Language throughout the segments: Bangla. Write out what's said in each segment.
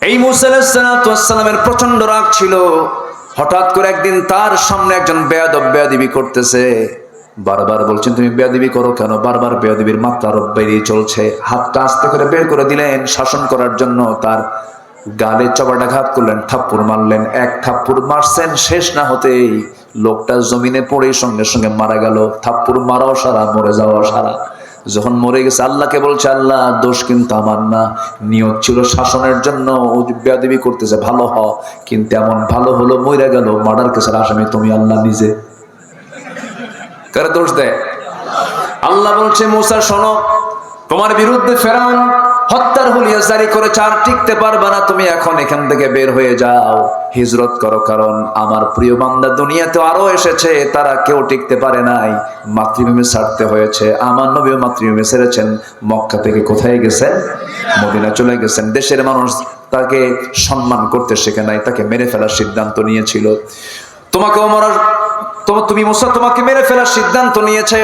এই মূসা আলাইহিস সালামের প্রচন্ড রাগ ছিল। হঠাৎ করে একদিন তার সামনে একজন বেয়াদব বেয়াদবি করতেছে। বারবার বলছেন তুমি বেয়াদবি করো কেন? বারবার বেয়াদবির মাত্রা আরো বেড়ে চলছে। হাতটা আস্তে করে বের করে দিলেন শাসন করার জন্য। তার গালে চপাটাঘাত করলেন, থাপ্পড় মারলেন। এক থাপ্পড় মারছেন, শেষ না হতেই লোকটা জমিনে পড়ে সঙ্গে সঙ্গে মারা গেল। থাপ্পড় মারাও সারা, মরে যাওয়া সারা। যখন মরে গেছে আল্লাহকে বলছে, আল্লাহ দোষ কিন্তু আমার না, নিয়ত ছিল শাসনের জন্য, ও বেয়াদবি করতেছে, ভালো হ, কিন্তু এমন ভালো হলো মরে গেল। মার্ডার কেসের আসামি তুমি, আল্লাহ নিজে। কারা দোষ দেয়? আল্লাহ বলছে, মূসা শোনো, তোমার বিরুদ্ধে ফেরাউন হত্যার হুলিয়া জারি করেছে, আর টিকতে পারবে না, তুমি এখন এখান থেকে বের হয়ে যাও, হিজরত করো। কারণ আমার প্রিয় বান্দা দুনিয়াতে আরো এসেছে, তারা কেউ টিকতে পারে নাই, মাতৃভূমি ছাড়তে হয়েছে। আমার নবীও মাতৃভূমি ছেড়েছেন, মক্কা থেকে কোথায় গেছেন? মদিনা চলে গেছেন। দেশের মানুষ তাকে সম্মান করতে শেখে নাই, তাকে মেরে ফেলার সিদ্ধান্ত নিয়েছিল। তোমাকেও মরার, তুমি মূসা তোমাকে মেরে ফেলার সিদ্ধান্ত নিয়েছে।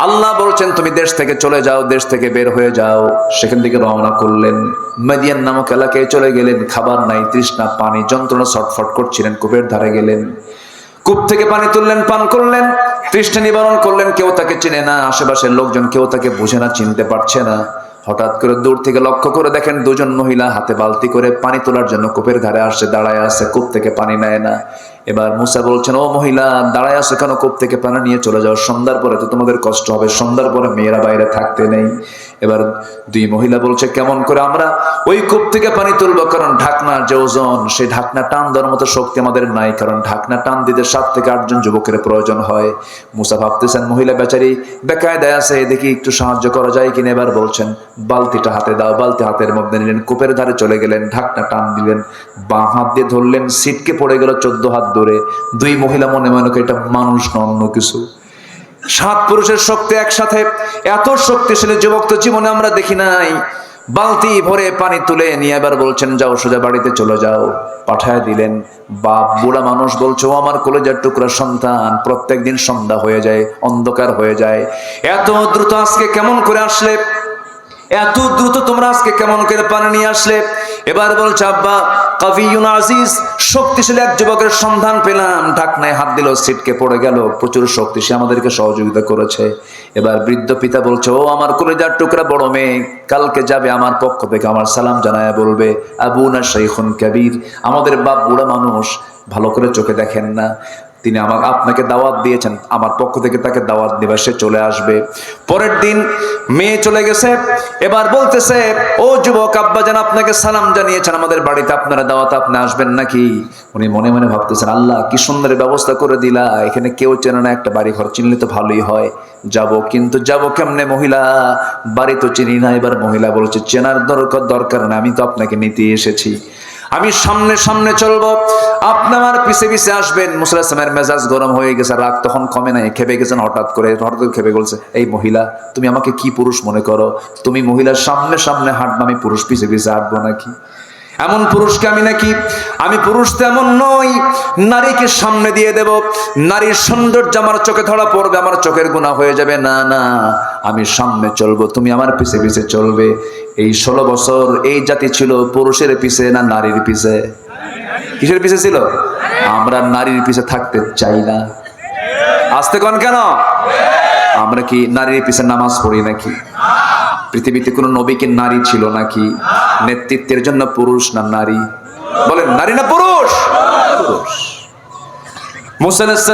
আল্লাহ বলছেন তুমি দেশ থেকে চলে যাও, দেশ থেকে বের হয়ে যাও। সেখান থেকে রওনা করলেন, মাদিয়ান নামক এলাকায় চলে গেলেন। খাবার নাই, তৃষ্ণা, পানি, যন্ত্রণা, ছটফট করছিলেন। কূপের ধারে গেলেন, কূপ থেকে পানি তুললেন, পান করলেন, তৃষ্ণা নিবারণ করলেন। কেউ তাকে চিনে না, আশেপাশের লোকজন কেউ তাকে বুঝে না, চিনতে পারছে না। হঠাৎ করে দূর থেকে লক্ষ্য করে দেখেন দুজন মহিলা হাতে বালতি করে পানি তোলার জন্য কূপের ধারে আসছে, দাঁড়ায় আছে, কূপ থেকে পানি নেয় না। এবার মূসা বলছেন, ও মহিলা দাঁড়ায় আছে কেন? কূপ থেকে পানি নিয়ে চলে যাও, সন্ধ্যার পরে তো তোমাদের কষ্ট হবে, সন্ধ্যার পরে মেয়েরা বাইরে থাকতে নেই। এবার দুই মহিলা বলছে, কেমন করে আমরা ওই কূপ থেকে পানি তুলবো? কারণ ঢাকনার যে ওজন, সেই ঢাকনা টান দেওয়ার মতো শক্তি আমাদের নাই, কারণ ঢাকনা টান দিতে 7 থেকে 8 জন যুবকের প্রয়োজন হয়। মূসা ভাবতেছেন মহিলা বেচারি বেকায়দায় আছে, দেখি একটু সাহায্য করা যায় কিনা। এবার বলছেন, বালতিটা হাতে দাও। বালতি হাতের মধ্যে নিলেন, কূপের ধারে চলে গেলেন, ঢাকনা টান দিলেন, বাঁ হাত দিয়ে ধরলেন, ছিটকে পড়ে গেল 14 হাত দূরে। দুই মহিলা মনে মনে এটা মানুষ না অন্য কিছু। 7 পুরুষের শক্তি একসাথে, এত শক্তিশালী যুবক তো জীবনে আমরা দেখি নাই। বালতি ভরে পানি তুলে নিয়ে এবার বলছেন, যাও সোজা বাড়িতে চলে যাও, পাঠায় দিলেন। বাপ বুড়া মানুষ বলছে, ও আমার কলেজার টুকরা সন্তান, প্রত্যেক দিন সন্ধ্যা হয়ে যায়, অন্ধকার হয়ে যায়, এত দ্রুত আজকে কেমন করে আসলে? এত দ্রুত তোমরা আজকে কেমন করে পানি নিয়ে আসলে? এবার বলছে, আব্বা কাভিয়ুন আজিজ, শক্তিশালী এক যুবকের সন্ধান পেলাম, ঢাকনায় হাত দিল, ছিটকে পড়ে গেল, প্রচুর শক্তি, সে আমাদেরকে সহযোগিতা করেছে। এবার বৃদ্ধ পিতা বলছে, ও আমার কলেজার টুকরা বড় মেয়ে, কালকে যাবে, আমার পক্ষ থেকে আমার সালাম জানায়া বলবে, আবুনা শাইখুন কাবীর, আমাদের বাপ বুড়া মানুষ, ভালো করে চোখে দেখেন না, তিনি আপনাকে দাওয়াত দিয়েছেন, আমার পক্ষ থেকে তাকে দাওয়াত দিবা, সে চলে আসবে। পরের দিন মেয়ে চলে গেছে। এবার বলতেছে, ও যুবক, আব্বাজান আপনাকে সালাম জানিয়েছেন, আমাদের বাড়িতে আপনারা দাওয়াত, আপনি আসবেন নাকি? উনি মনে মনে ভাবতেছেন, আল্লাহ কি সুন্দর ব্যবস্থা করে দিলা, এখানে কেউ চেনে না, একটা বাড়ি ঘর চিনলে তো ভালোই হয়, যাব, কিন্তু যাব কেমনে? মহিলা বাড়ি তো চিনি না। এবার মহিলা বলছে, চেনার দরকার না, আমি তো আপনাকে নিতে এসেছি, আমি সামনে সামনে চলবো, আপনি আমার পিছে পিছে আসবেন। মূসা আলাইহিস সালামের মেজাজ গরম হয়ে গেছে, রাগ তখন কমে নাই, খেপে গেছেন। হঠাৎ করে খেপে বলছে, এই মহিলা, তুমি আমাকে কি পুরুষ মনে করো? তুমি মহিলার সামনে সামনে হাঁটবে, আমি পুরুষ পিছে পিছে হাঁটবো নাকি? এমন পুরুষকে আমি নাকি? আমি পুরুষ তো এমন নই, নারীকে সামনে দিয়ে দেব, নারীর সৌন্দর্য আমার চোখে ধরা পড়বে, আমার চোখের গুনাহ হয়ে যাবে, না না, আমি সামনে চলবো, তুমি আমার পিছে পিছে চলবে। এই 16 বছর এই জাতি ছিল পুরুষের পিছে না নারীর পিছে? কিসের পিছে ছিল? আমরা নারীর পিছে থাকতে চাই না। আসতে কোন কেন? আমরা কি নারীর পিছে নামাজ পড়ি নাকি? পৃথিবীতে কোন নবীকে নারী ছিল নাকি? নেতৃত্বের জন্য পুরুষ না নারী? বলেন, নারী না পুরুষ? পুরুষ। মূসা আলাইহিস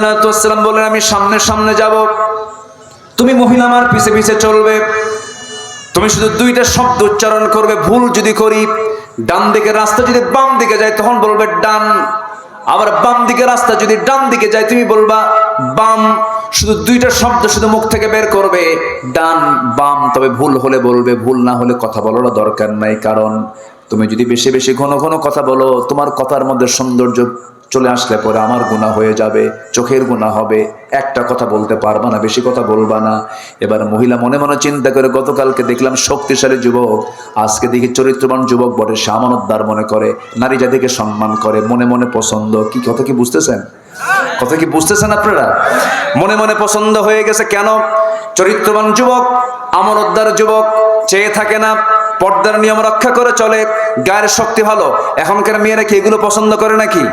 সালাম বলেন, আমি সামনে সামনে যাব, তুমি মহিলা আমার পিছে পিছে চলবে, তুমি শুধু 2টা শব্দ উচ্চারণ করবে, ভুল যদি করি, ডান দিকে রাস্তা যদি বাম দিকে যায় তখন বলবে ডান, আবার বাম দিকে রাস্তা যদি ডান দিকে যায় তুমি বলবা বাম। শুধু 2টা শব্দ শুধু মুখ থেকে বের করবে, ডান বাম। তবে ভুল হলে বলবে, ভুল না হলে কথা বলার দরকার নাই, কারণ তুমি যদি বেশি বেশি ঘন ঘন কথা বলো, তোমার কথার মধ্যে সৌন্দর্য চলে আসলে পরে আমার গুনাহ হয়ে যাবে, চোখের গুনাহ হবে, একটা কথা বলতে পারবা না, বেশি কথা বলবা না। এবার মহিলা মনে মনে চিন্তা করে, গতকালকে দেখলাম শক্তিশালী যুবক, আজকে দেখি চরিত্রবান যুবক বটে, সে আমানতদার মনে করে, নারী জাতিকে সম্মান করে, মনে মনে পছন্দ। কি কথা কি বুঝতেছেন? কথা কি বুঝতেছেন আপনারা? মনে মনে পছন্দ হয়ে গেছে। কেন? চরিত্রবান যুবক, আমানতদার যুবক, চেয়ে থাকে না, পর্দার নিয়ম রক্ষা করে চলে, গায়ের শক্তি ভালো। এখনকার মেয়েরা কি এগুলো পছন্দ করে নাকি?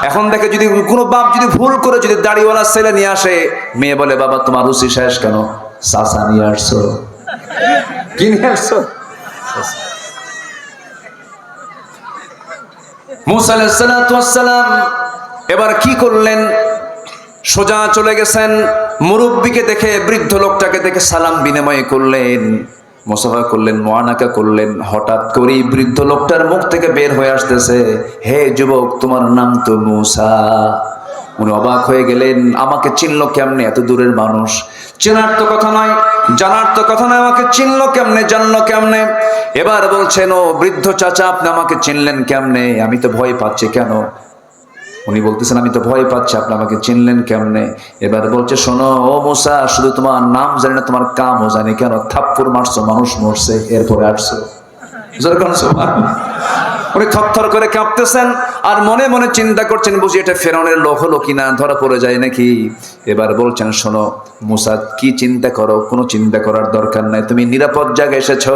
এখন দেখে যদি কোনো বাপ যদি ভুল করে যদি দাড়িওয়ালা ছেলে নিয়ে আসে, মেয়ে বলে বাবা তোমার রুচি শেষ কেন? চাচা নিয়ে আসছো। কি নিয়ে আসছো? মুসা আলাইহিস সালাতু ওয়াস সালাম এবার কি করলেন? সোজা চলে গেছেন, মুরব্বীকে দেখে, বৃদ্ধ লোকটাকে দেখে সালাম বিনিময় করলেন, মুসাফা করলেন, মুআনাকা করলেন। হঠাৎ করেই বৃদ্ধ লোকটার মুখ থেকে বের হয়ে আসতেছে, হে যুবক, তোমার নাম তো মুসা। উনি অবাক হয়ে গেলেন, আমাকে চিনলো কেমনে? এত দূরের মানুষ, চেনার তো কথা নয়, জানার তো কথা নয়, আমাকে চিনলো কেমনে, জানলো কেমনে? এবার বলছেন, ও বৃদ্ধ চাচা, আপনি আমাকে চিনলেন কেমনে? আমি তো ভয় পাচ্ছি। কেন? উনি বলতেছেন, আমি তো ভয় পাচ্ছি, আপনি আমাকে চিনলেন কেমনে? এবার বলছে, শোনো ও মুসা, শুধু তোমার নাম জানি না, তোমার কামও জানি। কেন? থাপ্পড় মারছো, মানুষ মরছে, এরপরে আসছো। উনি থরথর করে কাঁপতেছেন আর মনে মনে চিন্তা করছেন, বুঝি এটা ফেরাউনের লোক হলো কিনা, ধরা পড়ে যায় নাকি। এবার বলছেন, শোনো মুসা, কি চিন্তা করো? কোনো চিন্তা করার দরকার নাই, তুমি নিরাপদ জায়গায় এসেছো।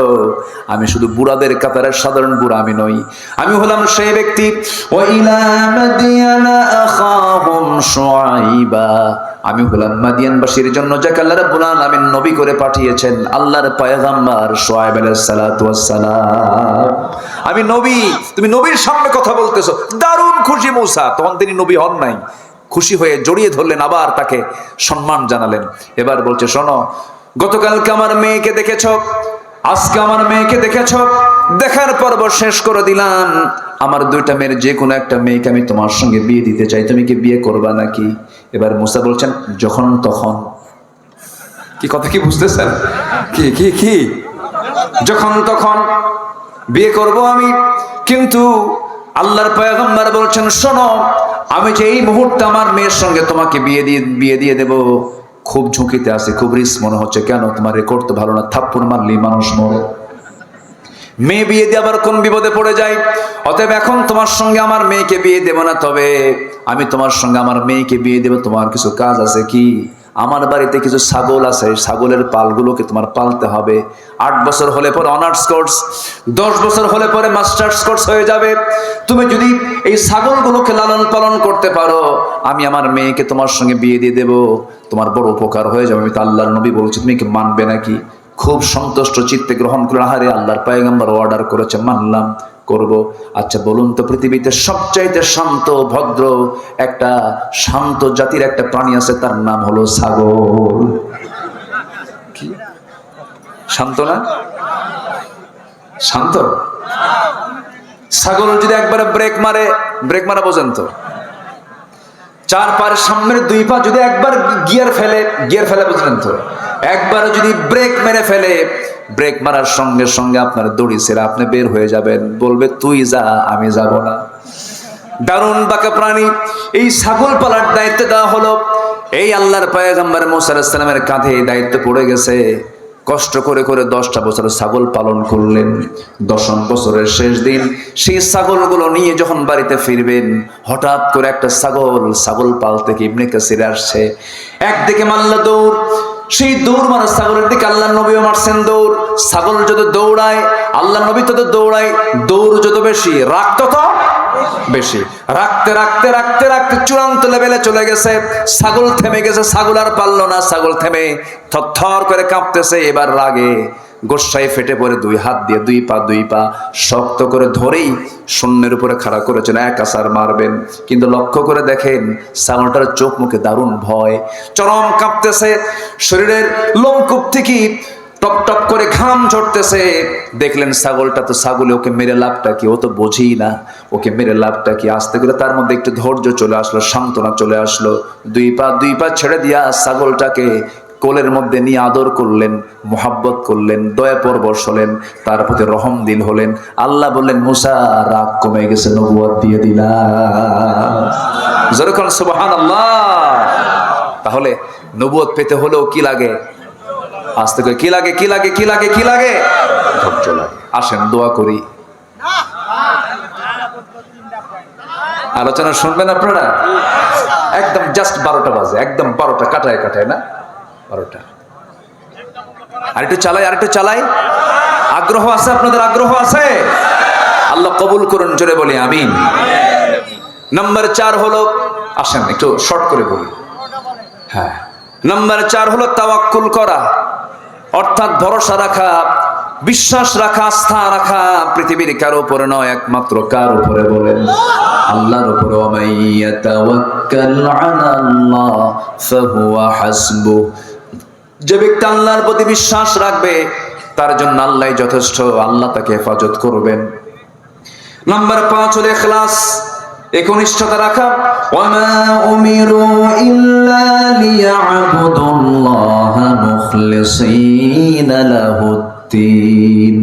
আমি শুধু বুড়াদের কাতারের সাধারণ বুড়া আমি নই, আমি হলাম সেই ব্যক্তি। ওয়াইলা মাদিয়ানা আখাহুম শুআইবা, আমি হলাম মাদিয়ানবাসীর জন্য যাকে আল্লাহ রাব্বুল আলামিন নবী করে পাঠিয়েছেন, আল্লাহর পয়গম্বর শুআয়ব আলাইহিস সালাতু ওয়াস সালাম। আমি নবী, তুমি নবীর সামনে কথা বলতেছো। দারুণ খুশি মুসা, তখন তিনি নবী হন নাই। খুশি হয়ে জড়িয়ে ধরলেন, আবার তাকে সম্মান জানালেন। এবার বলছে, শোনো, গতকালকে আমার মেয়েকে দেখেছো, আজকে আমার মেয়েকে দেখেছো, দেখার পর্ব শেষ করে দিলাম। আমার দুইটা মেয়ের যে কোনো একটা মেয়েকে আমি তোমার সঙ্গে বিয়ে দিতে চাই, তুমি কি বিয়ে করবা নাকি? এবার মুসা বলছেন, যখন তখন। কি কথা কি বুঝতেছেন? কি কি কি যখন তখন বিয়ে করব আমি। কিন্তু আল্লাহর পয়গম্বর বলছেন, শোনো, আমি যে এই মুহূর্তে আমার মেয়ের সঙ্গে তোমাকে বিয়ে দিয়ে দেব, খুব ঝুঁকিতে আছে, খুব রিস্ক মনে হচ্ছে। কেন? তোমার রেকর্ড তো ভালো না, থাপ্পড় মারলেই মানুষ মরে। মেয়ে বিয়ে দিয়ে আবার কোন বিপদে পড়ে যায়। অতএব এখন তোমার সঙ্গে আমার মেয়েকে বিয়ে দেব না, তবে আমি তোমার সঙ্গে আমার মেয়েকে বিয়ে দেব। তোমার কিছু কাজ আছে। কি? আমার বাড়িতে কিছু ছাগল আছে, ছাগলের পালগুলোকে তোমার পালতে হবে। 8 বছর হলে পরে অনার্স কোর্স, 10 বছর হলে পরে মাস্টার্স কোর্স হয়ে যাবে। তুমি যদি এই ছাগলগুলোকে লালন পালন করতে পারো, আমি আমার মেয়েকে তোমার সঙ্গে বিয়ে দিয়ে দেব, তোমার বড় উপকার হয়ে যাবে। আমি তো আল্লাহর নবী বলছি, তুমি কি মানবে নাকি? খুব সন্তুষ্ট চিত্তে গ্রহণ করে, আহারে আল্লাহর পয়গম্বর অর্ডার করেছে, মানলাম, করব। আচ্ছা বলুন তো, পৃথিবীতে সবচাইতে শান্ত ভদ্র একটা শান্ত জাতির একটা প্রাণী আছে, তার নাম হলো ছাগল। কি শান্ত না? শান্ত ছাগল যদি একবারে ব্রেক মারে, ব্রেক মারা বোঝেন তো, 4 পায়ের সামনের 2 পা যদি একবার গিয়ার ফেলে বুঝলেন তো, একবার যদি ব্রেক মেরে ফেলে, ব্রেক মারার সঙ্গে সঙ্গে আপনার দড়ি ছেড়ে আপনি বের হয়ে যাবেন, বলবে তুই যা, আমি যাব না। দারুণ বাঁকা প্রাণী। এই ছাগল পালার দায়িত্ব দেওয়া হলো এই আল্লাহর পয়গম্বর মুসা আলাইহিস সালামের কাঁধে দায়িত্ব পড়ে গেছে। কষ্ট করে করে 10টা বছর ছাগল পালন করলেন। 10ম বছরের শেষ দিন সেই ছাগলগুলো নিয়ে যখন বাড়িতে ফিরবেন, হঠাৎ করে একটা ছাগল পাল থেকে ইবনে কাসির আসছে। একদিকে মাল্লা দৌড়, সেই দৌড় মারা ছাগলের দিকে আল্লাহ নবীও মারছেন দৌড়। ছাগল যত দৌড়ায়, আল্লাহ নবী তত দৌড়ায়। দৌড় যত বেশি, রাগ তত বেশি। রাখতে রাখতে রাখতে রাখতে চূড়ান্ত লেভেলে চলে গেছে। ছাগল থেমে গেছে, ছাগল আর পারলো না। ছাগল থেমে থরথর করে কাঁপতেছে। এবার রাগে গোসাই ফেটে পড়ে 2 হাত দিয়ে 2 পা শক্ত করে ধরেই শূন্যের উপরে খাড়া করেছেন, এক আছাড় মারবেন। কিন্তু লক্ষ্য করে দেখেন ছাগলটার চোখ মুখে দারুণ ভয়, চরম কাঁপতেছে, শরীরের লোমকূপ থেকে টপ টপ করে ঘাম ঝরতেছে। দেখলেন ছাগলটা তো ছাগলে, ওকে মেরে লাভটা কি? ও তো বোঝেই না ওকে মেরে লাভটা কি। আস্তে করে তার মধ্যে একটু ধৈর্য চলে আসলো, সান্ত্বনা চলে আসলো। 2 পা ছেড়ে দিয়া ছাগলটাকে কোলের মধ্যে নিয়ে আদর করলেন, মোহাব্বত করলেন, দয়া পরবশ হলেন, তার প্রতি রহম দিল হলেন। আল্লাহ বললেন, মুসা রাগ কমে গেছে, নবুয়ত দিয়ে দিলাম। যেরকম সুবহানাল্লাহ। তাহলে নবুয়ত পেতে হলেও কি লাগে? আস্তে করে কি লাগে? কি লাগে? কি লাগে? কি লাগে? ধৈর্য লাগে। আসেন দোয়া করি। আলোচনা শুনবেন আপনারা? একদম জাস্ট 12টা বাজে, একদম 12টা কাটায় কাটায় না, 12টা। আরেকটু চালাই, আগ্রহ আছে? আপনাদের আগ্রহ আছে? আল্লাহ কবুল করুন, জোরে বলি আমিন। নাম্বার 4 হলো, আসেন একটু শর্ট করে বলি। হ্যাঁ, নাম্বার 4 হলো তাওয়াক্কুল করা, অর্থাৎ ভরসা রাখা, বিশ্বাস রাখা, আস্থা রাখা পৃথিবীর কারো উপরে নয়, একমাত্র কার উপরে? বলেন আল্লাহর উপরে। ওয়া মান ইয়াতাওয়াক্কাল আলাল্লাহ ফাহুয়া হাসবুহ। যে ব্যক্তি আল্লাহর প্রতি বিশ্বাস রাখবে তার জন্য আল্লাহই যথেষ্ট, আল্লাহ তাকে হেফাজত করবেন। নাম্বার 5 হলো ইখলাস, একনিষ্ঠতা রাখা। ওয়া মা উমিরু ইল্লা লিয়া'বুদুল্লাহা মুখলিসিনা লাহুদ্দিন।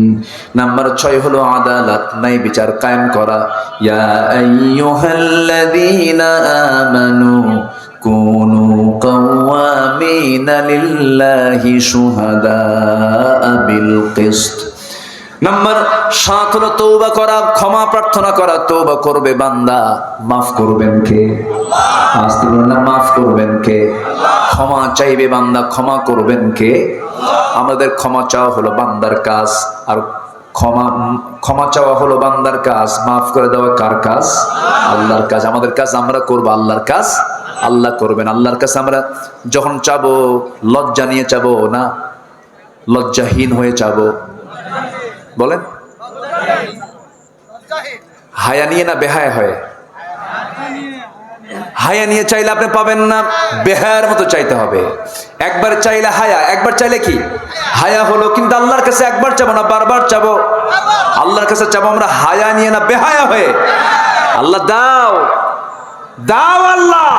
নাম্বার 6 হলো আদালত, ন্যায় বিচার কায়েম করা। ইয়া আইয়ুহাল্লাযীনা আমানু কুনু কাওয়ামিনা লিল্লাহি শুহাদাআ বিল কিসত। নাম্বার 7 হলো তওবা করা, ক্ষমা প্রার্থনা করা। তওবা করবে বান্দা, মাফ করবেন কে? আল্লাহ। আস্তে বলেন না, মাফ করবেন কে? আল্লাহ। ক্ষমা চাইবে বান্দা, ক্ষমা করবেন কে? আল্লাহ। আমাদের ক্ষমা চাওয়া হলো বান্দার কাজ, আর ক্ষমা চাওয়া হলো বান্দার কাজ, মাফ করে দেওয়া কার কাজ? আল্লাহর কাজ। আমাদের কাজ আমরা করব, আল্লাহর কাজ আল্লাহ করবেন। আল্লাহর কাছে আমরা যখন চাবো লজ্জা নিয়ে চাবো না লজ্জাহীন হয়ে চাবো? বলেন, হায়া নিয়ে না বেহায়া হয়ে? হায়া নিয়ে চাইলে আপনি পাবেন না, বেহায়ার মতো চাইতে হবে। একবার চাইলে হায়া, একবার চাইলে কি হায়া হলো। কিন্তু আল্লাহর কাছে একবার চাবো না, বারবার চাবো। আল্লাহর কাছে চাবো আমরা হায়া নিয়ে না বেহায়া হয়ে। আল্লাহ দাও, দাও আল্লাহ,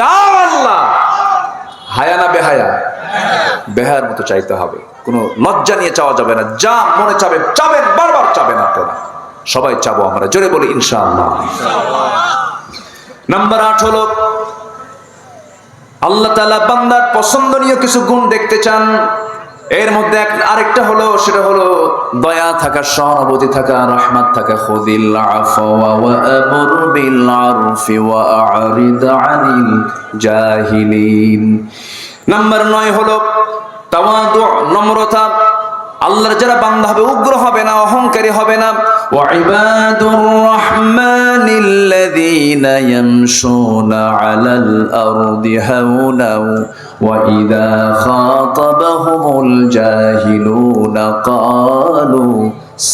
দাও আল্লাহ। হায়া না বেহায়া? বেহায়ার মতো চাইতে হবে, কোনো লজ্জা নিয়ে চাওয়া যাবে না। যা মনে চাবে চাবেন, বারবার চাবেন আপনারা। সবাই চাবো আমরা, জোরে বলি ইনশাআল্লাহ। নাম্বার 8 হলো আল্লাহ তাআলা বান্দার পছন্দনীয় কিছু গুণ দেখতে চান। এর মধ্যে আরেকটা হলো, সেটা হলো দয়া থাকা, সহানুভূতি থাকা, রহমত থাকা। খুযিল আফওয়া ওয়া আমুর বিল আরফি ওয়া আ'রিদ আনিল জাহিলিন। নাম্বার 9 হলো তাওয়াদু, নম্রতা। আল্লাহর যারা বান্দা হবে উগ্র হবে না, অহংকারী হবে না। ওয়া ইবাদুর রাহমানিল্লাযীনা ইয়ামশুনা আলাল আরদি হাওনা ওয়া ইযা খাতাবাহুমুল জাহিলুনা ক্বালু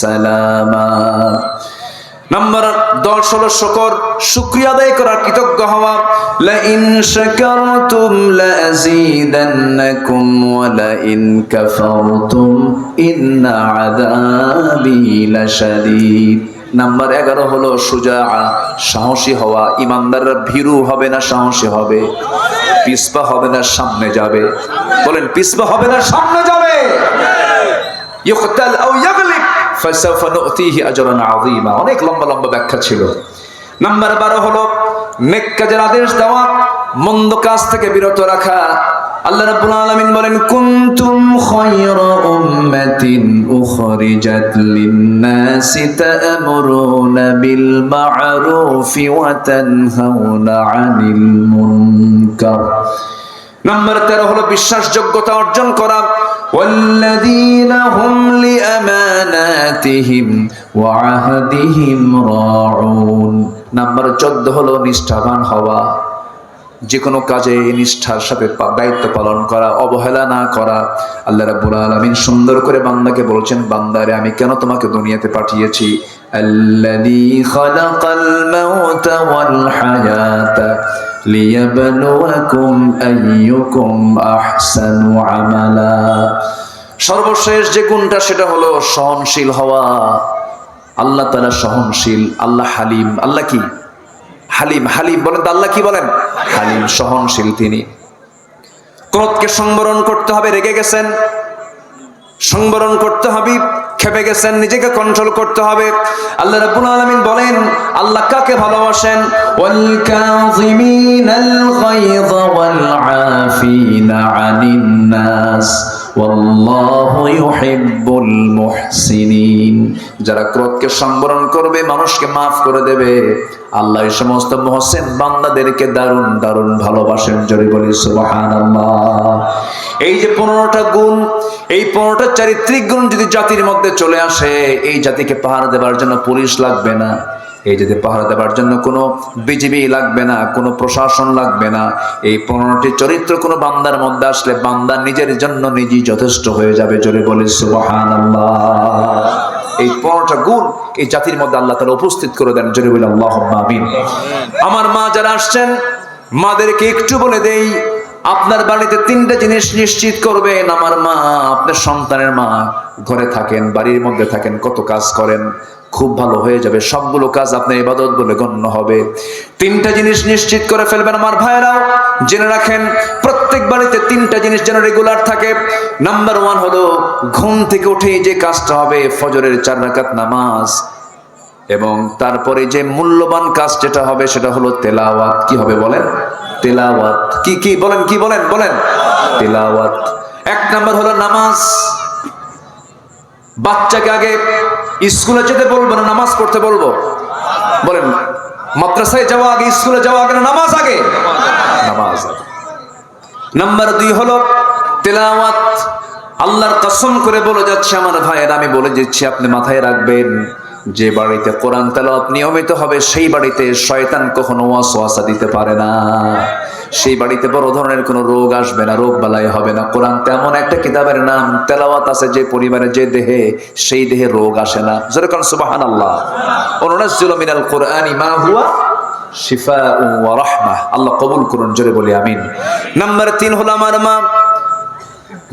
সালামা। নাম্বার 10 হলো শুকর, শুকরিয়া আদায় করা, কৃতজ্ঞ হওয়া। লা ইন শাকারতুম লা আযীদান্নাকুম ওয়া লা ইন কাফারতুম ইন্না আযাবি লাশাদীদ। নাম্বার 11 হলো শুজাআ, সাহসী হওয়া। ইমানদাররা ভীরু হবে না, সাহসী হবে। পিছপা হবে না, সামনে যাবে। বলেন, পিছপা হবে না, সামনে যাবে। ইউকতাল আও ইয়াগলিব ফাসাউফা নু'তিহি আজরান আযীমা। অনেক লম্বা লম্বা ব্যাখ্যা ছিল। নাম্বার 12 হলো নেক কাজের আদেশ দেওয়া, মন্দ কাজ থেকে বিরত রাখা। আল্লাহ রাব্বুল আলামিন বলেন, কুনতুম খায়রা উম্মাতিন উখরিজাত লিন-নাসি তা'মুরুনা বিল মা'রুফি ওয়া তানহাউনা 'আনিল মুনকার। নাম্বার 13 হলো বিশ্বাসযোগ্যতা অর্জন করা। ওয়াল্লাযীনা হুম লিআমানাতিহিম ওয়া আহদিহিম রাউন। নাম্বার 14 হলো নিষ্ঠাবান হওয়া, যে কোনো কাজে নিষ্ঠার সাথে দায়িত্ব পালন করা, অবহেলা না করা। আল্লাহ রাব্বুল আলামিন সুন্দর করে বান্দাকে বলছেন, বান্দারে আমি কেন তোমাকে দুনিয়াতে পাঠিয়েছি? আল্লাযী খালাকাল মাউতা ওয়াল হায়াতা লিয়াবলুয়াকুম আইয়ুকুম আহসানু আমালা। সর্বশেষ যে গুণটা সেটা হলো সহনশীল হওয়া। আল্লাহ তাআলা সহনশীল, আল্লাহ হালিম। আল্লাহ কি? হালিম। হালিম বলেন তো, আল্লাহ কি বলেন? হালিম, সহনশীল তিনি। ক্রোধকে সংবরণ করতে হবে। রেগে গেছেন, সংবরণ করতে হবে। খেপে গেছেন, নিজেকে কন্ট্রোল করতে হবে। আল্লাহ রাব্বুল আলামিন বলেন, আল্লাহ কাকে ভালোবাসেন? ওয়াল কাযিমিনাল গায়যা ওয়াল আফিনা আনিন নাস ওয়াল্লাহু ইউহিব্বুল মুহসিনিন। যারা ক্রোধকে সংবরণ করবে, মানুষকে মাফ করে দেবে, আল্লাহ এই সমস্ত মুহসিন বান্দাদেরকে দারুণ দারুণ ভালোবাসেন। জোরে বলি সুবহানাল্লাহ। এই যে 15টা গুণ, এই 15টা চারিত্রিক গুণ যদি জাতির মধ্যে চলে আসে, এই জাতিকে পাহারা দেবার জন্য পুলিশ লাগবে না, এই জাতি পাহারা দেবার জন্য কোনো বিজিবি লাগবে না, কোনো প্রশাসন লাগবে না। এই 15টি চরিত্র কোনো বান্দার মধ্যে আসলে বান্দা নিজের জন্য নিজেই যথেষ্ট হয়ে যাবে। জোরে বলি সুবহানাল্লাহ। এই 15টা গুণ এই জাতির মধ্যে আল্লাহ তাআলা উপস্থিত করে দেন। জোরে বলি আল্লাহুম্মা আমিন। আমার মা যারা আসছেন, মাদেরকে একটু বলে দেই, আপনার বাড়িতে 3টা জিনিস নিশ্চিত করবেন। আমার মা, আপনার সন্তানের মা, ঘরে থাকেন, বাড়ির মধ্যে থাকেন, কত কাজ করেন, খুব ভালো হয়ে যাবে, সবগুলো কাজ আপনার ইবাদত বলে গণ্য হবে। 3টা জিনিস নিশ্চিত করে ফেলবেন। আমার ভাইরাও জেনে রাখেন, প্রত্যেক বাড়িতে 3টা জিনিস যেন রেগুলার থাকে। নাম্বার 1 হলো ঘুম থেকে উঠে যে কাজটা হবে, ফজরের 4 রাকাত নামাজ, এবং তারপরে যে মূল্যবান কাজ যেটা হবে সেটা হলো তেলাওয়াত। কি হবে বলেন? তেলাওয়াত। কি বলেন? কি বলেন? বলেন তেলাওয়াত। 1 নাম্বার হলো নামাজ। বাচ্চাকে আগে স্কুলে যেতে বলবো না নামাজ পড়তে বলবো? বলেন, মাদ্রাসায় যাওয়া আগে, স্কুলে যাওয়া আগে না নামাজ আগে? নামাজ আগে। নাম্বার 2 হলো তেলাওয়াত। আল্লাহর কসম করে বলে যাচ্ছে আমার ভাইয়ের, আমি বলে দিচ্ছি, আপনি মাথায় রাখবেন, যে বাড়িতে কোরআন তেলাওয়াত নিয়মিত হবে, সেই বাড়িতে শয়তান কখনো ওয়াসওয়াসা দিতে পারে না। সেই বাড়িতে বড় ধরনের কোনো রোগ আসবে না, রোগ বালাই হবে না। কোরআন তেমন একটা কিতাবের নাম, তেলাওয়াত আছে যে পরিবারে, যে দেহে, সেই দেহে রোগ আসে না। যেরকম সুবহানাল্লাহ। ওয়ানুনাজ্জিলু মিনাল কুরআনি মা হুয়া শিফাউন ওয়া রাহমাহ। আল্লাহ কবুল করুন। জোরে বলি আমিন। নাম্বার 3 হলো আমার মা,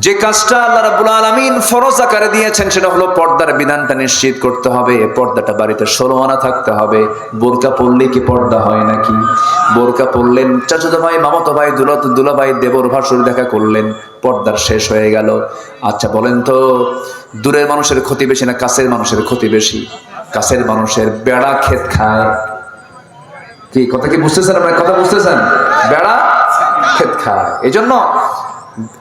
যে কাজটা আল্লাহ রাব্বুল আলামিন ফরজ আকারে দিয়েছেন সেটা হলো পর্দার বিধানটা নিশ্চিত করতে হবে। পর্দাটা বাড়িতে 16 আনা থাকতে হবে। বোরকা পরলে কি পর্দা হয় নাকি? বোরকা পরলেন, চাচাতো ভাই, মামাতো ভাই, দুলা ভাই, দেবর ভাসুর দেখা করলেন, পর্দার শেষ হয়ে গেল। আচ্ছা বলেন তো, দূরের মানুষের ক্ষতি বেশি না কাছের মানুষের ক্ষতি বেশি? কাছের মানুষের বেড়া ক্ষেত খায়। কি কথা কি বুঝতেছেন? আপনার কথা বুঝতেছেন? বেড়া ক্ষেত খায়। এই জন্য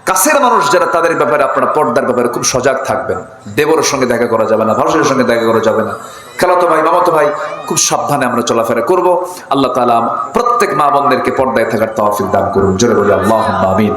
কাছের মানুষ যারা, তাদের ব্যাপারে আপনারা পর্দার ব্যাপারে খুব সজাগ থাকবেন। দেবরের সঙ্গে দেখা করা যাবে না, ভাসুরের সঙ্গে দেখা করা যাবে না, খালাতো ভাই, মামাতো ভাই, খুব সাবধানে আমরা চলাফেরা করব। আল্লাহ তাআলা প্রত্যেক মা বোনদেরকে পর্দায় থাকার তৌফিক দান করুন। জোরে বলি আল্লাহুম্মা আমিন।